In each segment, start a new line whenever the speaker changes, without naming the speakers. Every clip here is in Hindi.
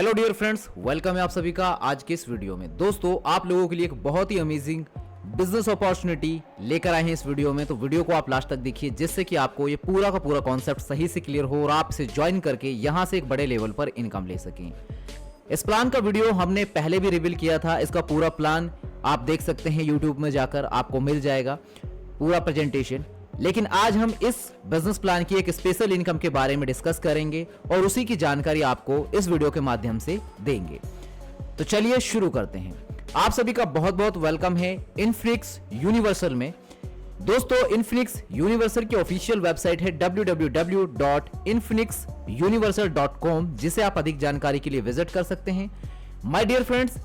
हेलो डियर फ्रेंड्स, वेलकम है आप सभी का आज के इस वीडियो में। दोस्तों, आप लोगों के लिए एक बहुत ही अमेजिंग बिजनेस अपॉर्चुनिटी लेकर आए हैं इस वीडियो में। तो वीडियो को आप लास्ट तक देखिए, जिससे कि आपको ये पूरा का पूरा कॉन्सेप्ट सही से क्लियर हो और आप इसे ज्वाइन करके यहाँ से एक बड़े लेवल पर इनकम ले सकें। इस प्लान का वीडियो हमने पहले भी रिवील किया था। इसका पूरा प्लान आप देख सकते हैं यूट्यूब में जाकर, आपको मिल जाएगा पूरा प्रेजेंटेशन। लेकिन आज हम इस बिजनेस प्लान की एक स्पेशल इनकम के बारे में डिस्कस करेंगे और उसी की जानकारी आपको इस वीडियो के माध्यम से देंगे। तो चलिए शुरू करते हैं। आप सभी का बहुत बहुत वेलकम है इनफिनिक्स यूनिवर्सल में। दोस्तों, इनफिनिक्स यूनिवर्सल की ऑफिशियल वेबसाइट है www.infinixuniversal.com, जिसे आप अधिक जानकारी के लिए विजिट कर सकते हैं। माय डियर फ्रेंड्स,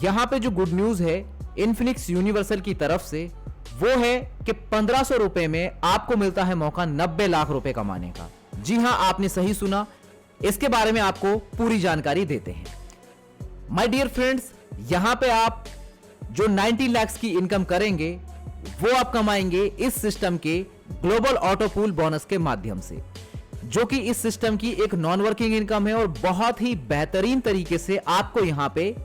यहां पे जो गुड न्यूज है इनफिनिक्स यूनिवर्सल की तरफ से वो है कि 1500 रुपए में आपको मिलता है मौका 90 लाख रुपए कमाने का। जी हां, आपने सही सुना। इसके बारे में आपको पूरी जानकारी देते हैं। माय डियर फ्रेंड्स, यहां पे आप जो 90 लाख की इनकम करेंगे वो आप कमाएंगे इस सिस्टम के ग्लोबल ऑटो पूल बोनस के माध्यम से, जो कि इस सिस्टम की एक नॉन वर्किंग इनकम है और बहुत ही बेहतरीन तरीके से आपको यहां पे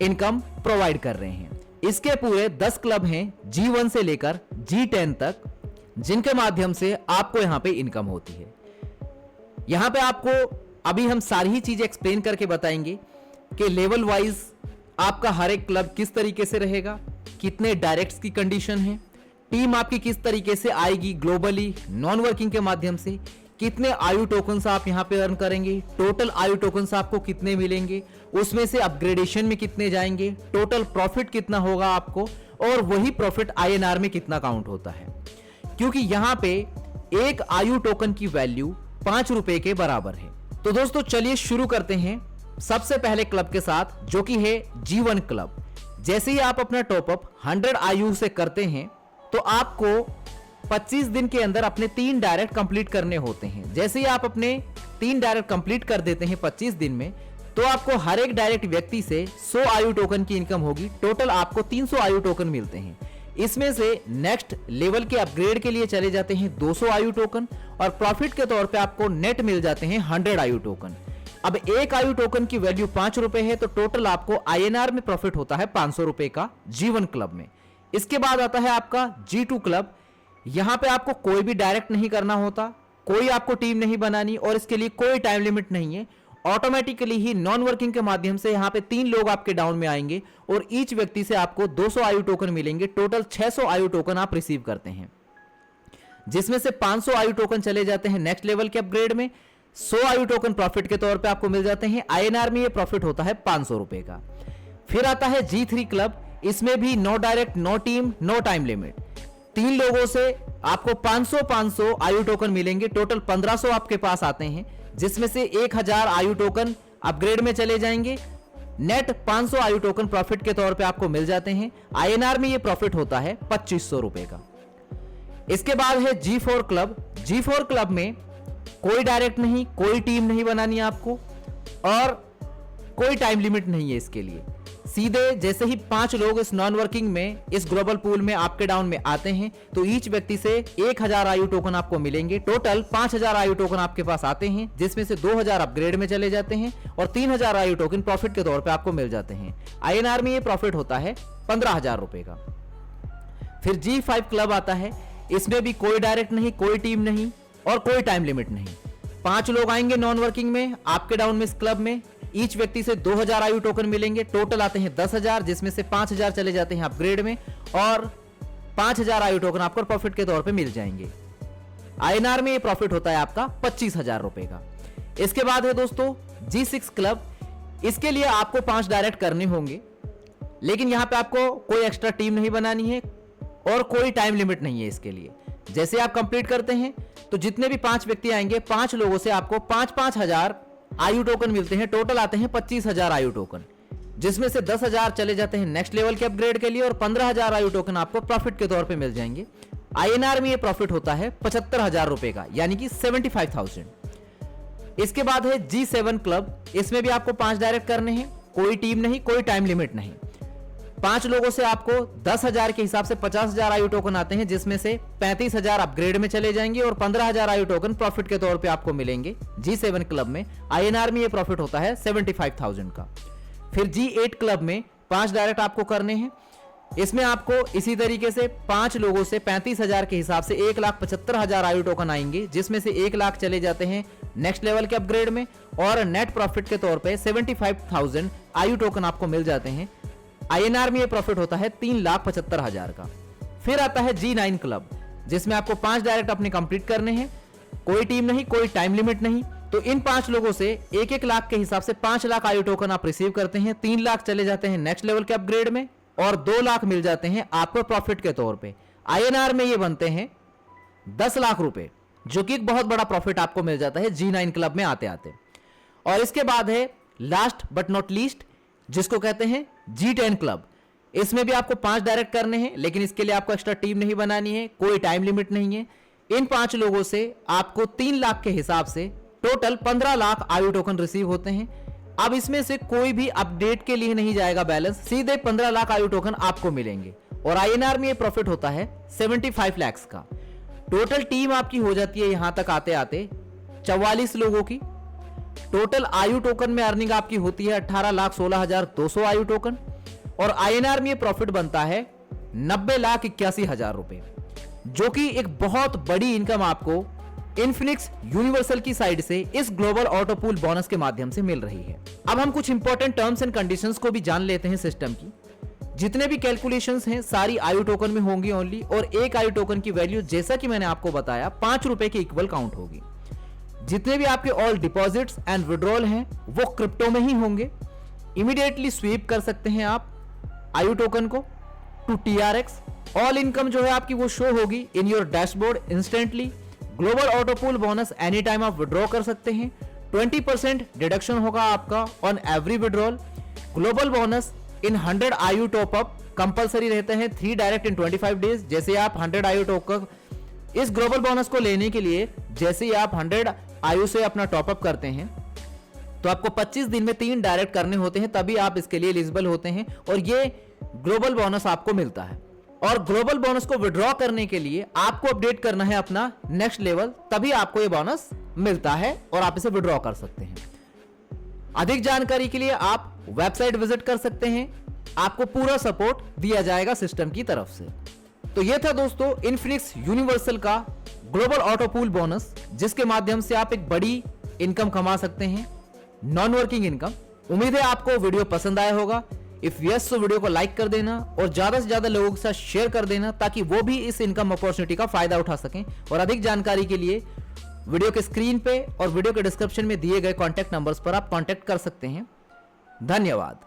इनकम प्रोवाइड कर रहे हैं। इसके पूरे 10 क्लब हैं G1 से लेकर G10 तक, जिनके माध्यम से आपको यहां पे इनकम होती है। यहां पे आपको अभी हम सारी ही चीजें एक्सप्लेन करके बताएंगे कि लेवल वाइज आपका हर एक क्लब किस तरीके से रहेगा, कितने डायरेक्ट्स की कंडीशन है, टीम आपकी किस तरीके से आएगी ग्लोबली नॉन वर्किंग के माध्यम से, कितने आयु टोकन्स आप यहां पे अर्न करेंगे, टोटल आयु टोकन्स आपको कितने मिलेंगे, उसमें से अपग्रेडेशन में कितने जाएंगे, टोटल प्रॉफिट कितना होगा आपको, और वही प्रॉफिट INR में कितना काउंट होता है। क्योंकि यहां पे एक आयु टोकन की वैल्यू 5 रुपए के बराबर है। तो दोस्तों, चलिए शुरू करते हैं सबसे पहले क्लब के साथ, जो कि है G1 क्लब। जैसे ही आप अपना टॉपअप 100 आयु से करते हैं तो आपको 25 दिन के अंदर अपने 3 डायरेक्ट कंप्लीट करने होते हैं। जैसे ही आप अपने 3 डायरेक्ट कंप्लीट कर देते हैं 25 दिन में, तो आपको हर एक डायरेक्ट व्यक्ति से 100 आयु टोकन की इनकम होगी। टोटल आपको 300 आयु टोकन मिलते हैं। इसमें से नेक्स्ट लेवल के अपग्रेड के लिए चले जाते हैं 200 आयु टोकन, और प्रॉफिट के तौर पे आपको नेट मिल जाते हैं 100 आयु टोकन। अब एक आयु टोकन की वैल्यू 5 रुपए है, तो टोटल आपको INR में प्रॉफिट होता है 500 रुपए का G1 क्लब में। इसके बाद आता है आपका G2 क्लब। यहां पे आपको कोई भी डायरेक्ट नहीं करना होता, कोई आपको टीम नहीं बनानी, और इसके लिए कोई टाइम लिमिट नहीं है। ऑटोमेटिकली ही नॉन वर्किंग के माध्यम से यहां पे 3 लोग आपके डाउन में आएंगे और ईच व्यक्ति से आपको 200 आयु टोकन मिलेंगे। टोटल 600 आयु टोकन आप रिसीव करते हैं, जिसमें से 500 आयु टोकन चले जाते हैं नेक्स्ट लेवल के अपग्रेड में। 100 आयु टोकन प्रॉफिट के तौर पे आपको मिल जाते हैं। INR में ये प्रॉफिट होता है 500 रुपए का। फिर आता है G3 क्लब। इसमें भी no direct, no team, no time limit. 3 लोगों से आपको 500 आयु टोकन मिलेंगे। टोटल 1500 आपके पास आते हैं, जिसमें से 1000 आयु टोकन अपग्रेड में चले जाएंगे। नेट 500 आयु टोकन प्रॉफिट के तौर पे आपको मिल जाते हैं। INR में ये प्रॉफिट होता है 2500 रुपए का। इसके बाद है G4 क्लब। G4 क्लब में कोई डायरेक्ट नहीं, कोई टीम नहीं बनानी है आपको, और कोई टाइम लिमिट नहीं है इसके लिए। सीधे जैसे ही 5 लोग इस नॉन वर्किंग में, इस ग्लोबल पूल में आपके डाउन में आते हैं, तो ईच व्यक्ति से 1000 आयु टोकन आपको मिलेंगे। टोटल 5000 आयु टोकन आपके पास आते हैं, जिसमें से 2000 अपग्रेड में चले जाते हैं और 3000 आयु टोकन प्रॉफिट के तौर पे आपको मिल जाते हैं। INR में ये प्रॉफिट होता है 15000 रुपए का। फिर G5 क्लब आता है। इसमें भी कोई डायरेक्ट नहीं, कोई टीम नहीं और कोई टाइम लिमिट नहीं। 5 लोग आएंगे नॉन वर्किंग में आपके डाउन में इस क्लब में। ईच व्यक्ति से 2000 आयु टोकन मिलेंगे। टोटल आते हैं 10,000, जिसमें से 5000 चले जाते हैं अपग्रेड में और 5000 आयु टोकन आपको प्रॉफिट के तौर पे मिल जाएंगे। INR में ये प्रॉफिट होता है आपका 25,000 रुपए का। इसके बाद है दोस्तों G6 क्लब। इसके लिए आपको 5 डायरेक्ट करने होंगे, लेकिन यहां पे आपको कोई एक्स्ट्रा टीम नहीं बनानी है और कोई टाइम लिमिट नहीं है इसके लिए। जैसे आप कंप्लीट करते हैं तो जितने भी 5 व्यक्ति आएंगे, 5 लोगों से आपको 5-5 हजार आयु टोकन मिलते हैं। टोटल आते हैं 25,000 आयु टोकन, जिसमें से 10,000 चले जाते हैं नेक्स्ट लेवल के अपग्रेड के लिए और 15,000 आयु टोकन आपको प्रॉफिट के तौर पे मिल जाएंगे। INR में ये प्रॉफिट होता है 75,000 रुपए का, यानी कि 75,000। इसके बाद है G7 क्लब। इसमें भी आपको 5 डायरेक्ट करने हैं, कोई टीम नहीं, कोई टाइम लिमिट नहीं। 5 लोगों से आपको 10,000 के हिसाब से 50,000 आयु टोकन आते हैं, जिसमें से 35,000 अपग्रेड में चले जाएंगे और 15,000 आयु टोकन प्रॉफिट के तौर पे आपको मिलेंगे G7 क्लब में। INR में ये प्रॉफिट होता है 75,000 का। फिर G8 क्लब में 5 डायरेक्ट आपको करने हैं। इसमें आपको इसी तरीके से 5 लोगों से 35,000 के हिसाब से 1,75,000 आयु टोकन आएंगे, जिसमें से 1 लाख चले जाते हैं नेक्स्ट लेवल के अपग्रेड में और नेट प्रॉफिट के तौर पे 75,000 आयु टोकन आपको मिल जाते हैं। INR में ये प्रॉफिट होता है 3,75,000 का। फिर आता है G9 क्लब, जिसमें आपको 5 डायरेक्ट अपने कंप्लीट करने हैं। कोई टीम नहीं, कोई टाइम लिमिट नहीं। तो इन 5 लोगों से 1-1 लाख के हिसाब से 5 लाख आयु टोकन आप रिसीव करते हैं। 3 लाख चले जाते हैं नेक्स्ट लेवल के अपग्रेड में और 2 लाख मिल जाते हैं आपको प्रॉफिट के तौर पे। INR में ये बनते हैं 10 लाख रुपए, जो कि एक बहुत बड़ा प्रॉफिट आपको मिल जाता है G9 क्लब में आते आते। और इसके बाद है लास्ट बट नॉट लीस्ट, जिसको कहते हैं G10 क्लब। इसमें भी आपको 5 डायरेक्ट करने हैं, लेकिन इसके लिए आपको एक्स्ट्रा टीम नहीं बनानी है, कोई टाइम लिमिट नहीं है। इन 5 लोगों से आपको 3 लाख के हिसाब से टोटल 15 लाख आयु टोकन रिसीव होते हैं। अब इसमें से कोई भी अपडेट के लिए नहीं जाएगा बैलेंस, सीधे 15 लाख आयु टोकन आपको मिलेंगे और INR में ये प्रॉफिट होता है 75 लाख का। टोटल टीम आपकी हो जाती है यहां तक आते आते 44 लोगों की। टोटल आयु टोकन में अर्निंग आपकी होती है 18,16,200 आयु टोकन और INR में ये प्रॉफिट बनता है 90,81,000 रुपए, जो कि एक बहुत बड़ी इनकम आपको इन्फिनिक्स यूनिवर्सल की साइड से इस ग्लोबल ऑटो पूल बोनस के माध्यम से मिल रही है। अब हम कुछ इंपॉर्टेंट टर्म्स एंड कंडीशंस को भी जान लेते हैं सिस्टम की। जितने भी कैलकुलेशंस हैं सारी आयु टोकन में होंगी ओनली, और एक आयु टोकन की वैल्यू जैसा कि मैंने आपको बताया 5 रुपए के इक्वल काउंट होगी। जितने भी आपके ऑल डिपॉजिट्स एंड विड्रॉल हैं वो क्रिप्टो में ही होंगे। इमीडिएटली स्वीप कर सकते हैं आप आयु टोकन को टू TRX। ऑल इनकम जो है आपकी वो शो होगी in your dashboard instantly. Global auto pool bonus any time आप विड्रॉ कर सकते हैं। 20% डिडक्शन होगा आपका on every withdrawal. Global bonus in 100 आयु टॉपअप कंपलसरी रहते हैं 3 डायरेक्ट इन 25 डेज। जैसे आप 100 आयु टॉपअप इस ग्लोबल बोनस को लेने के लिए, जैसे ही आप 100 आयु से अपना टॉपअप करते हैं तो आपको 25 दिन में 3 डायरेक्ट करने होते हैं, तभी आप इसके लिए एलिजिबल होते हैं और ये ग्लोबल बोनस आपको मिलता है। और ग्लोबल बोनस को विड्रॉ करने के लिए आपको अपडेट करना है अपना नेक्स्ट लेवल, तभी आपको ये बोनस मिलता है और आप इसे विड्रॉ कर सकते हैं। अधिक जानकारी के लिए आप वेबसाइट विजिट कर सकते हैं, आपको पूरा सपोर्ट दिया जाएगा सिस्टम की तरफ से। तो ये था दोस्तों इन्फिनिक्स यूनिवर्सल का ग्लोबल ऑटो पूल बोनस, जिसके माध्यम से आप एक बड़ी इनकम कमा सकते हैं, नॉन वर्किंग इनकम। उम्मीद है आपको वीडियो पसंद आया होगा। इफ यस तो वीडियो को लाइक कर देना और ज्यादा से ज्यादा लोगों के साथ शेयर कर देना, ताकि वो भी इस इनकम अपॉर्चुनिटी का फायदा उठा सकें। और अधिक जानकारी के लिए वीडियो के स्क्रीन पे और वीडियो के डिस्क्रिप्शन में दिए गए कॉन्टैक्ट नंबर्स पर आप कॉन्टैक्ट कर सकते हैं। धन्यवाद।